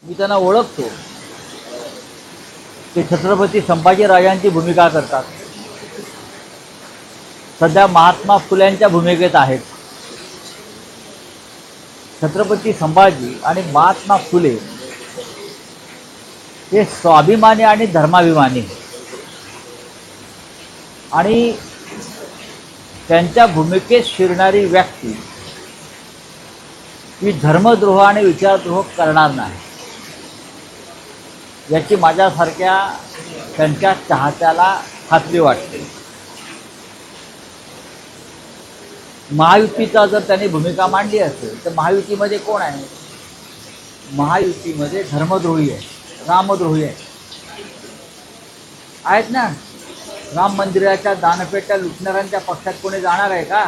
मी त्यांना ओळखतो. ते छत्रपती संभाजीराजांची भूमिका करतात. सध्या महात्मा फुल्यांच्या भूमिकेत आहेत. छत्रपती संभाजी आणि महात्मा फुले हे स्वाभिमानी आणि धर्माभिमानी, आणि त्यांच्या भूमिकेत शिरणारी व्यक्ती ही धर्मद्रोह आणि विचारद्रोह करणार नाही, याची माझ्यासारख्या त्यांच्या चाहत्याला खात्री वाटते. महायुतीचा जर त्यांनी भूमिका मांडली असेल तर महायुतीमध्ये कोण आहे? महायुतीमध्ये धर्मद्रोही आहे, रामद्रोही आहेत ना. राम मंदिराच्या दानपेट्या लुटणाऱ्यांच्या पक्षात कोणी जाणार आहे का?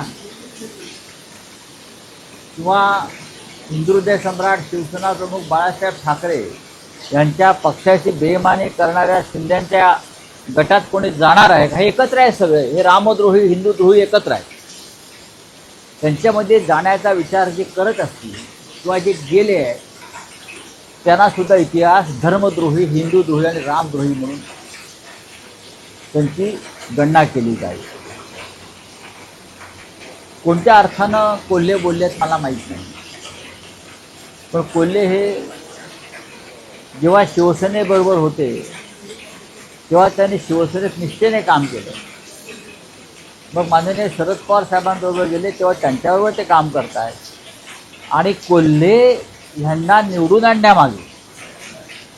किंवा हिंदुहृदय सम्राट शिवसेना प्रमुख बाळासाहेब ठाकरे यांच्या पक्षाची बेईमानी करणाऱ्या शिंद्यांच्या गटात कोणी जाणार आहे का? हे एकत्र आहे सगळे, हे रामद्रोही हिंदुद्रोही एकत्र आहे. त्यांच्यामध्ये जाण्याचा विचार जे करत असतील किंवा जे गेले आहेत त्यांना सुद्धा इतिहास धर्मद्रोही, हिंदुद्रोही आणि रामद्रोही म्हणून त्यांची गणना केली जाईल. कोणत्या अर्थानं कोल्हे बोललेत मला माहीत नाही, पण कोल्हे हे जेव्हा शिवसेनेबरोबर होते तेव्हा त्यांनी शिवसेनेत निष्ठेने काम केलं. मग माननीय शरद पवार साहेबांबरोबर गेले तेव्हा त्यांच्याबरोबर ते काम करत आहेत. आणि कोल्हे ह्यांना निवडून आणण्यामागे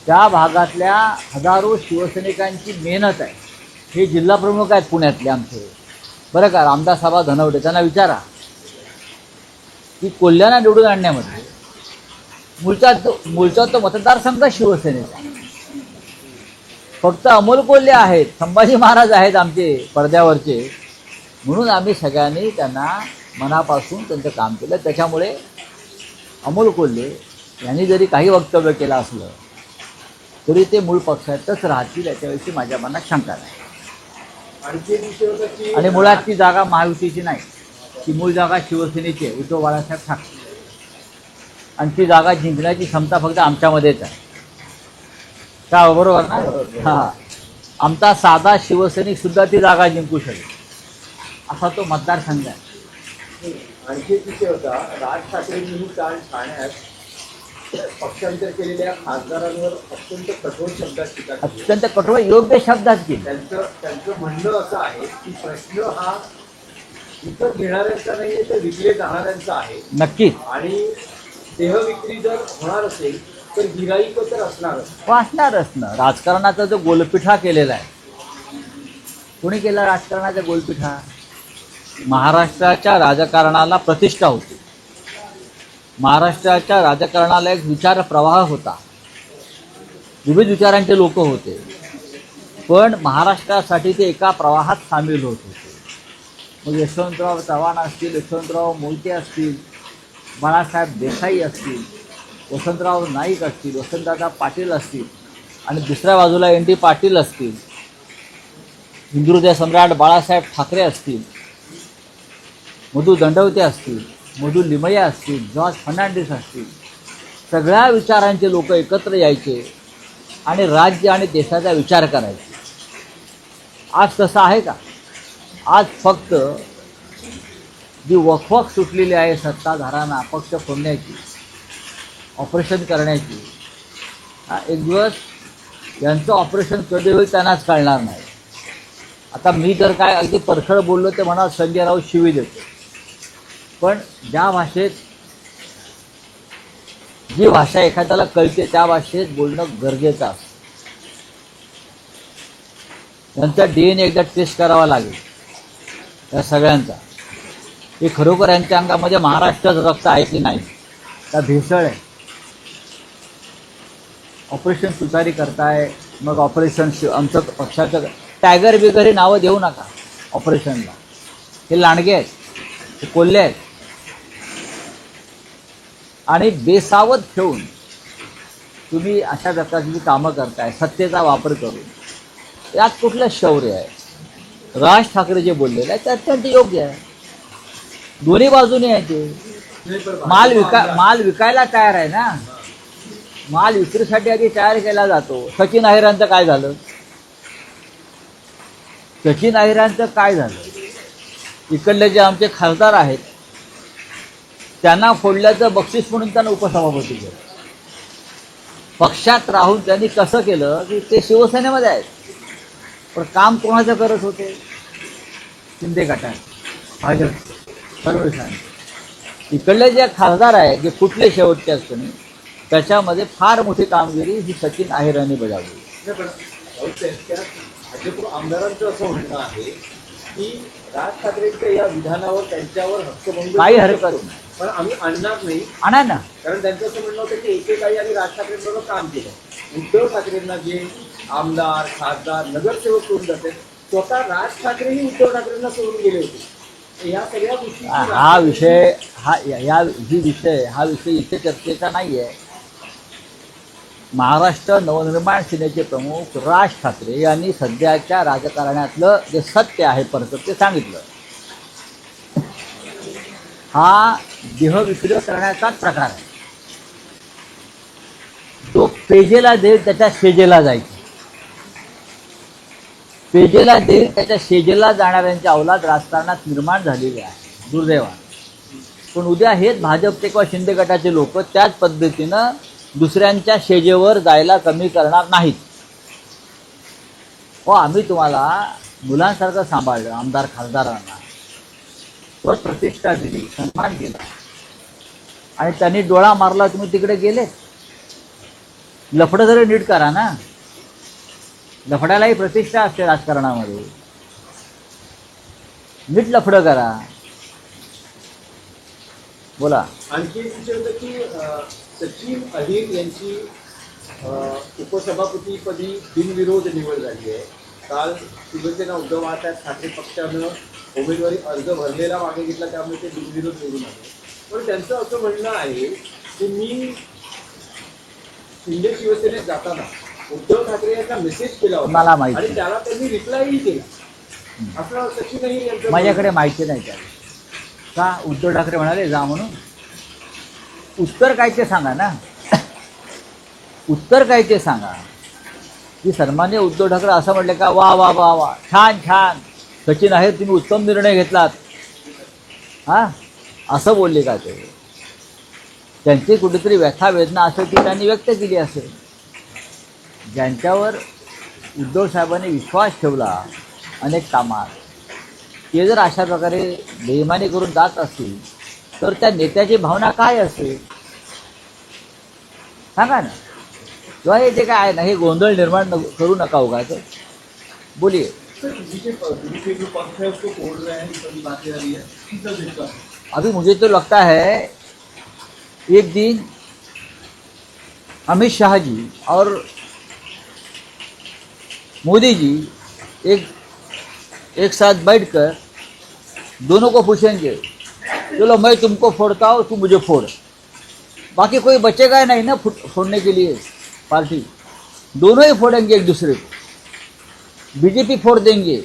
त्या भागातल्या हजारो शिवसैनिकांची मेहनत आहे. हे जिल्हाप्रमुख आहेत पुण्यातले आमचे, बरं का, रामदासआबा धनवडे, त्यांना विचारा की कोल्ह्यांना निवडून आणण्यामध्ये मूळचा तो मतदारसंघ शिवसेनेचा, फक्त अमोल कोल्हे आहेत, संभाजी महाराज आहेत आमचे पडद्यावरचे, म्हणून आम्ही सगळ्यांनी त्यांना मनापासून त्यांचं काम केलं. त्याच्यामुळे अमोल कोल्हे यांनी जरी काही वक्तव्य केलं असलं तरी ते मूळ पक्षातच राहतील याच्याविषयी माझ्या मनात शंका नाही. आणि मुळात ती जागा महायुतीची नाही, ती मूळ जागा शिवसेनेची आहे, उद्धव बाळासाहेब ठाकरे, आणि ती जागा जिंकण्याची क्षमता फक्त आमच्यामध्येच आहे. का बरोबर ना? हां, आमचा साधा शिवसैनिक सुद्धा ती जागा जिंकू शकेल असा तो मतदारसंघ आहे. आणखी एक विषय होता, राज ठाकरेंनी काल ठाण्यात पक्षांतर केलेल्या खासदारांवर अत्यंत कठोर शब्दात टीका केली. अत्यंत कठोर योग्य शब्दात केली. त्यांचं म्हणणं असं आहे की प्रश्न हा विकत घेणाऱ्यांचा नाही तर विकले जाणाऱ्यांचा आहे. नक्कीच. आणि देहविक्री जर होणार असेल तर गिराईक तर असणारच. असणारच ना. राजकारणाचा जो गोलपिठा केलेला आहे, कोणी केला राजकारणाचा गोलपिठा? महाराष्ट्राच्या राजकारणाला प्रतिष्ठा होती, महाराष्ट्राच्या राजकारणाला एक विचार प्रवाह होता, विविध विचारांचे लोक होते, पण महाराष्ट्रासाठी ते एका प्रवाहात सामील होत होते. मग यशवंतराव चव्हाण असतील, यशवंतराव मोहिते असतील, बाळासाहेब देसाई असतील, वसंतराव नाईक असतील, वसंतदादा पाटील असतील, आणि दुसऱ्या बाजूला ND पाटील असतील, हिंदुहृदय सम्राट बाळासाहेब ठाकरे असतील, मधु दंडवते असतील, मधु लिमया असतील, जॉर्ज फर्नांडिस असतील, सगळ्या विचारांचे लोक एकत्र यायचे आणि राज्य आणि देशाचा विचार करायचे. आज तसं आहे का? आज फक्त जी वखवख सुटलेली आहे सत्ताधाऱ्यांना पक्ष फोडण्याची, ऑपरेशन करण्याची, एक दिवस यांचं ऑपरेशन कधी होईल त्यांनाच कळणार नाही. आता मी जर काय अगदी परखड बोललो ते म्हणा संजय राऊत शिवी देतो, पण ज्या भाषेत जी भाषा एखाद्याला कळते त्या भाषेत बोलणं गरजेचं असतं. त्यांचा DNA एकदा टेस्ट करावा लागेल या सगळ्यांचा, हे खरोखर यांच्या अंगामध्ये महाराष्ट्राचं रक्त आहे की नाही, त्या भेसळ आहे. ऑपरेशन सुतारी करताय, मग ऑपरेशन आमचं पक्षाचं टायगर बिगर ही नावं देऊ नका ऑपरेशनला. हे लांडगे आहेत, हे कोल्हे आहेत, आणि बेसावध ठेवून तुम्ही अशा प्रकारची कामं करताय सत्तेचा वापर करून. यात कुठलं शौर्य आहे? राज ठाकरे जे बोललेलं आहे ते अत्यंत योग्य आहे. दोन्ही बाजूने आहे ते. माल विकायला तयार आहे ना. माल विक्रीसाठी आधी तयार केला जातो. सचिन अहिरांचं काय झालं? सचिन अहिरांचं काय झालं? इकडले जे आमचे खासदार आहेत त्यांना फोडल्याचं बक्षीस म्हणून त्यांना उपसभापती केलं. पक्षात राहून त्यांनी कसं केलं की ते शिवसेनेमध्ये आहेत, पण काम कोणाचं करत होते? शिंदे गटात, भाजप, फडणवीसांनी. इकडले जे खासदार आहेत जे कुठले शेवटचे असताना त्याच्यामध्ये फार मोठी कामगिरी ही सचिन अहिरांनी बजावली. नाही, पण त्यांच्या भाजप आमदारांचं असं म्हणणं आहे की राज ठाकरेंच्या या विधानावर त्यांच्यावर हक्कभंग काही हरकत नाही, पण आम्ही आणणार नाही. आणा ना. कारण त्यांचं असं म्हणणं होतं की एकेकाळी आम्ही राज ठाकरेंबरोबर काम केलं. उद्धव ठाकरेंना जे आमदार, खासदार, नगरसेवक सोडून जाते, स्वतः राज ठाकरेही उद्धव ठाकरेंना सोडून गेले होते. या सगळ्या गोष्टी हा विषय हा विषय इथे चर्चेचा नाही आहे. महाराष्ट्र नवनिर्माण सेनेचे प्रमुख राज ठाकरे यांनी सध्याच्या राजकारणातलं जे सत्य आहे परत ते सांगितलं. हा देहविक्रय करण्याचाच प्रकार आहे. तो पेजेला देईल त्याच्या शेजेला जायचं, पेजेला देईल त्याच्या शेजेला जाणाऱ्यांच्या अवलाद राजकारणात निर्माण झालेली आहे दुर्दैवाने. पण उद्या हेच भाजपचे किंवा शिंदे गटाचे लोक त्याच पद्धतीनं दुसऱ्यांच्या शेजेवर जायला कमी करणार नाहीत. आम्ही तुम्हाला मुलांसारखं सांभाळलं, आमदार खासदारांना वर प्रतिष्ठा दिली, सन्मान केला, आणि त्यांनी डोळा मारला, तुम्ही तिकडे गेले. लफडं जरी नीट करा ना, लफड्यालाही प्रतिष्ठा असते राजकारणामध्ये. नीट लफडं करा. बोला. आणखी एक विषय होतं की सचिन अहिर यांची उपसभापतीपदी बिनविरोध निवड झाली आहे. काल शिवसेना उद्धव बाळासाहेब ठाकरे पक्षानं उमेदवारी अर्ज भरलेला मागे घेतला, त्यामुळे ते बिनविरोध निवडून आले. पण त्यांचं असं म्हणणं आहे की मी शिंदे शिवसेनेत जाताना उद्धव ठाकरे यांना मेसेज केला होता, मला माहिती आणि त्याला त्यांनी रिप्लायही केला, असं सचिन अहिर यांचं माझ्याकडे माहिती नाही त्याला का उद्धव ठाकरे म्हणाले जा म्हणून. उत्तर काय ते सांगा ना. उत्तर काय ते सांगा की सन्मान्य उद्धव ठाकरे असं म्हटले का वा वा वा वा छान छान सचिन अहिर तुम्ही उत्तम निर्णय घेतलात, हां असं बोलले का ते? त्यांची कुठेतरी व्यथा वेदना असेल ती त्यांनी व्यक्त केली असेल. ज्यांच्यावर उद्धव साहेबांनी विश्वास ठेवला अनेक कामात, ते जर अशा प्रकारे बेईमानी करून जात असतील तर त्या नेत्याची भावना काय असेल सांगा ना. किंवा हे जे काय आहे ना हे गोंधळ निर्माण करू नका उगाच. बोलिए. अभी मुझे तो लगता है एक दिन अमित शाह जी और मोदी जी एक साथ बैठकर दोनों को पूछेंगे चलो मैं तुमको फोड़ता हूँ, तुम मुझे फोड़. बाकी कोई बचेगा ही नहीं ना फोड़ने के लिए. पार्टी दोनों ही फोड़ेंगे एक दूसरे को. बीजेपी फोड़ देंगे.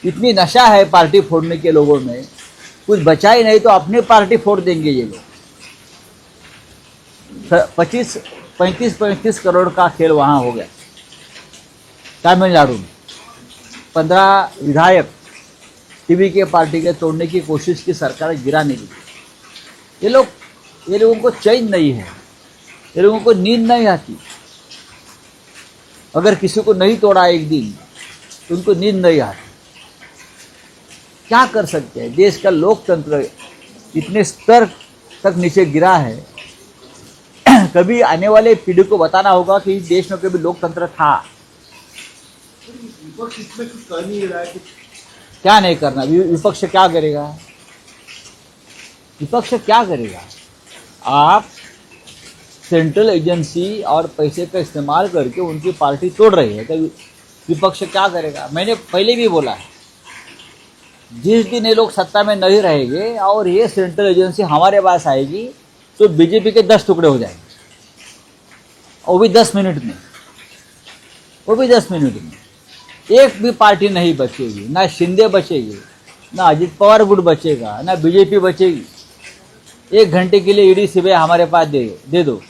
इतनी नशा है पार्टी फोड़ने के लोगों में, कुछ बचा ही नहीं तो अपनी पार्टी फोड़ देंगे ये लोग. 35 करोड़ का खेल वहाँ हो गया तमिलनाडु में. 15 विधायक टीवी के पार्टी के तोड़ने की कोशिश की सरकार गिराने की. ये लोगों को चैन नहीं है, ये लोगों को नींद नहीं आती. अगर किसी को नहीं तोड़ा एक दिन तो उनको नींद नहीं आती. क्या कर सकते हैं? देश का लोकतंत्र इतने स्तर तक नीचे गिरा है. कभी आने वाले पीढ़ी को बताना होगा कि देश में कभी लोकतंत्र था. विपक्ष इसमें कुछ कर नहीं रहा है. क्या नहीं करना? विपक्ष क्या करेगा? विपक्ष क्या करेगा? आप सेंट्रल एजेंसी और पैसे का इस्तेमाल करके उनकी पार्टी तोड़ रही है, तो विपक्ष क्या करेगा? मैंने पहले भी बोला है, जिस दिन ये लोग सत्ता में नहीं रहेंगे और ये सेंट्रल एजेंसी हमारे पास आएगी तो बीजेपी के 10 टुकड़े हो जाएंगे, वो भी 10 मिनट में. वो भी 10 मिनट में. एक भी पार्टी नहीं बचेगी, ना शिंदे बचेगी, ना अजित पवार गुट बचेगा, ना बीजेपी बचेगी. 1 घंटे के लिए ईडी सीबीआई हमारे पास दे दो,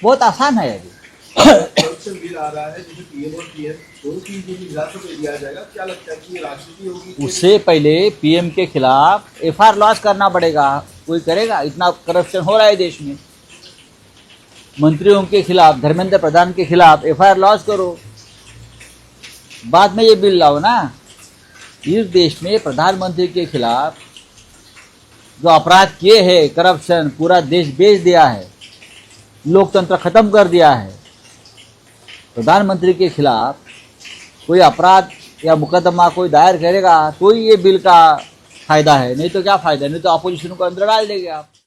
बहुत आसान है अभी। करप्शन बिल आ रहा है जिसे पीएम और पीएम दोनों की इजलासों में दिया जाएगा, क्या लगता है कि ये राजनीति होगी कि उससे पहले पीएम के खिलाफ एफआईआर लॉन्च करना पड़ेगा। कोई करेगा? इतना करप्शन हो रहा है देश में। मंत्रियों के खिलाफ, धर्मेंद्र प्रधान के खिलाफ एफआईआर लॉन्च करो, बाद में ये बिल लाओ ना। इस देश में प्रधानमंत्री के खिलाफ जो अपराध किए हैं, करप्शन, पूरा देश बेच दिया है, लोकतंत्र खत्म कर दिया है। प्रधानमंत्री के खिलाफ कोई अपराध या मुकदमा कोई दायर करेगा तो ही ये बिल का फायदा है, नहीं तो क्या फायदा, नहीं तो अपोजिशन को अंदर डाल देंगे आप।